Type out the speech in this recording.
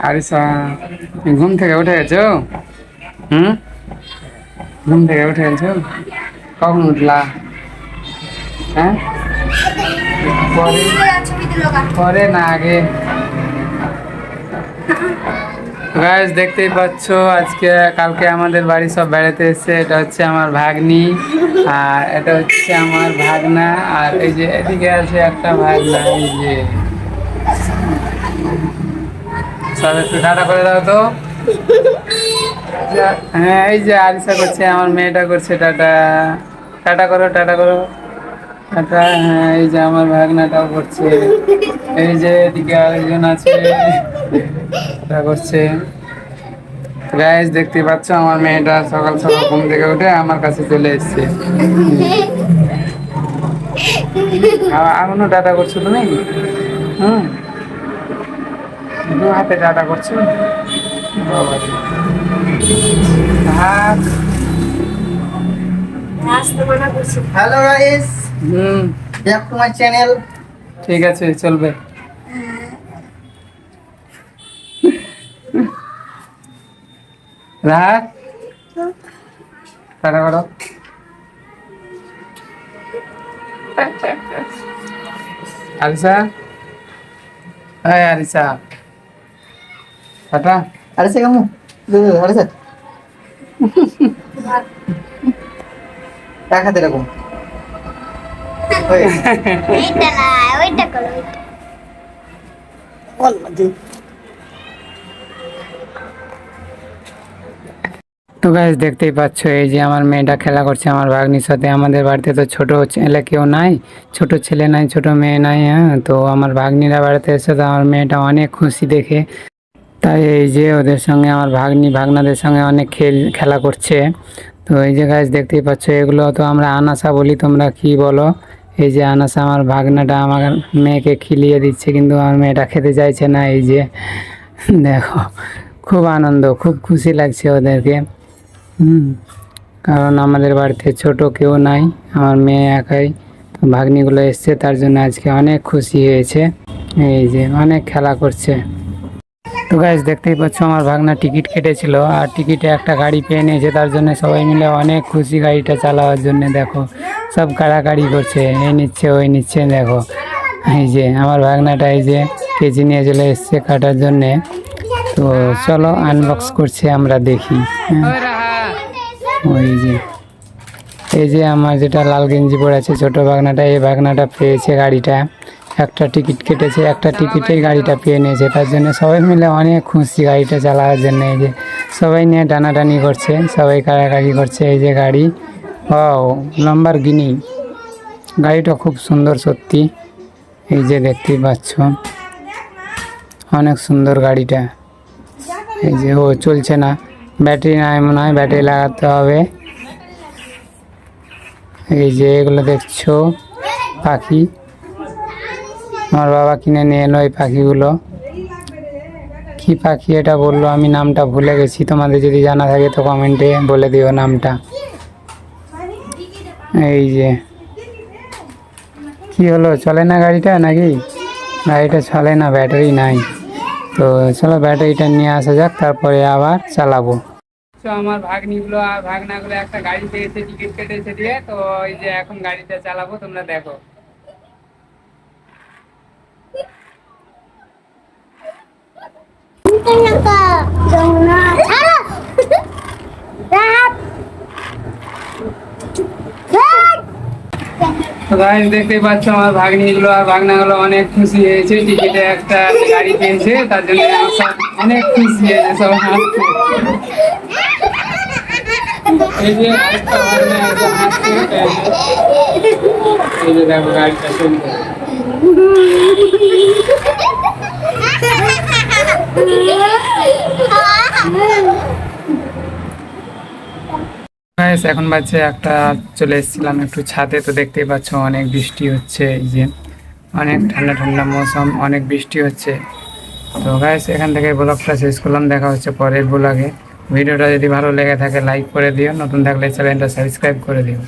আরিসা, তুমি ঘুম থেকে উঠে গেছো? হুম, ঘুম থেকে উঠে গেছো? কখন উঠলা? হ্যাঁ, পরে পরে না আগে? গাইস দেখতেই পাচ্ছ, আজকে কালকে আমাদের বাড়ি সব বেড়াতে এসেছে। এটা হচ্ছে আমার ভাগ্নি, আর এটা হচ্ছে আমার ভাগনা, আর এই যে এদিকে আছে একটা ভাগনা। এই যে সব একটু টাটা করে দাও তো। হ্যাঁ, এই যে আরিসা করছে, আমার মেয়েটা করছে টাটা। টাটা করো, টাটা করো, টাটা। হ্যাঁ, এই যে আমার ভাগনাটাও করছে। এই যে এদিকে আরেকজন আছে, এটা করছে। গাইস দেখতে পাচ্ছ, আমার মেয়েটা সকাল সকাল ঘুম থেকে উঠে আমার কাছে চলে এসেছে। এখনো টাটা করছো তুমি? হুম, দু হাতে টাটা করছো। বাবারে। হাত। Hello guys, hmm, back to my channel. ঠিক আছে, চলবে। রাখ, টাটা করো। আরিসা, হ্যাঁ আরিসা, টাটা। আরে সে কামু, আরে স্যার দেখাতে এরকম ওইটা না, ওইটা করো, ওইটা। তো গাইস দেখতেই পাচ্ছ, এই যে আমার মেয়েটা খেলা করছে আমার ভাগ্নির সাথে। আমাদের বাড়িতে তো ছোট ছেলে কেউ নাই, ছোট ছেলে নাই, ছোট মেয়ে নাই। হ্যাঁ, তো আমার ভাগ্নিরা বাড়িতে এসে তো আমার মেয়েটা অনেক খুশি দেখে। তাই এই যে ওদের সঙ্গে আমার ভাগ্নি ভাগনাদের সঙ্গে অনেক খেলা করছে। তো এই যে গাইস দেখতেই পাচ্ছ, এগুলো তো আমরা আনাসা বলি, তোমরা কি বলো? এই যে আনাসা, আমার ভাগনাটা আমার মেয়েকে খিলিয়ে দিচ্ছে, কিন্তু আমার মেয়েটা খেতে চাইছে না। এই যে দেখো, খুব আনন্দ, খুব খুশি লাগছে ওদেরকে। কারণ আমাদের বাড়িতে ছোট কেউ নাই, আমার মেয়ে একাই। তো ভাগ্নিগুলো এসছে, তার জন্য আজকে অনেক খুশি হয়েছে। এই যে অনেক খেলা করছে। তো গাইস দেখতেই পাচ্ছ, আমার ভাগনা টিকিট কেটেছিল, আর টিকিটে একটা গাড়ি পেয়ে নিয়েছে। তার জন্য সবাই মিলে অনেক খুশি গাড়িটা চালানোর জন্য। দেখো, সব কাড়াকাড়ি করছে, এই নিচ্ছে ওই নিচ্ছে। দেখো, এই যে আমার ভাগনাটা এই যে কেচি নিয়ে চলে এসছে কাটার জন্যে। তো চলো আনবক্স করছে, আমরা দেখি। ওই যে এই যে আমার যেটা লাল গেঞ্জি পরে আছে ছোট ভাগনাটা, এই ভাগনাটা পেয়েছে গাড়িটা। একটা টিকিট কেটেছে, একটা টিকিটেই গাড়িটা পেয়ে নিয়েছে। তার জন্য সবাই মিলে অনেক খুশি গাড়িটা চালানোর জন্য। এই যে সবাই নিয়ে টানাটানি করছে, সবাই কাড়াকাড়ি করছে। এই যে গাড়ি, ও লাম্বরগিনি, গাড়িটা খুব সুন্দর সত্যি। এই যে দেখতেই পাচ্ছ, অনেক সুন্দর গাড়িটা। এই যে ও চলছে না, ব্যাটারি নাই মনে হয়, ব্যাটারি লাগাতে হবে। এই যে এগুলো দেখছো পাখি, আমার বাবা কিনে নিয়ে এলো এই পাখিগুলো। কি পাখি এটা বললো, আমি নামটা ভুলে গেছি। তোমাদের যদি জানা থাকে তো কমেন্টে বলে দিও নামটা। এই যে কি হলো, চলে না গাড়িটা নাকি? গাড়িটা চলে না, ব্যাটারি নাই। তো চলো ব্যাটারিটা নিয়ে আসা যাক, তারপরে আবার চালাবো। তো আমার ভাগ্নিগুলো আর ভাগনাগুলো একটা গাড়ি পেয়েছে, টিকিট কেটেছে দিয়ে। তো এই যে এখন গাড়িটা চালাবো, তোমরা দেখো। তো গাইস দেখতেই পাচ্ছ, আমার ভাগ্নিগুলো আর ভাগনাগুলো অনেক খুশি হয়েছে, টিকিটে একটা গাড়ি পেয়েছে। তার জন্য সব অনেক খুশি হয়েছে, সব হাসছে। এই যে আরেকটা ভাগনা আছে, হাসছে। এই যে দেখো গাড়িটা চলছে। গাইস এখন বাজছে একটা, চলে এসেছিলাম একটু ছাদে। তো দেখতেই পাচ্ছ অনেক বৃষ্টি হচ্ছে, এই যে অনেক ঠান্ডা ঠান্ডা মৌসুম, অনেক বৃষ্টি হচ্ছে। তো গাইস এখান থেকে ব্লগটা শেষ করলাম, দেখা হচ্ছে পরের ব্লগে। ভিডিওটা যদি ভালো লেগে থাকে লাইক করে দিও, নতুন থাকলে চ্যানেলটা সাবস্ক্রাইব করে দিও।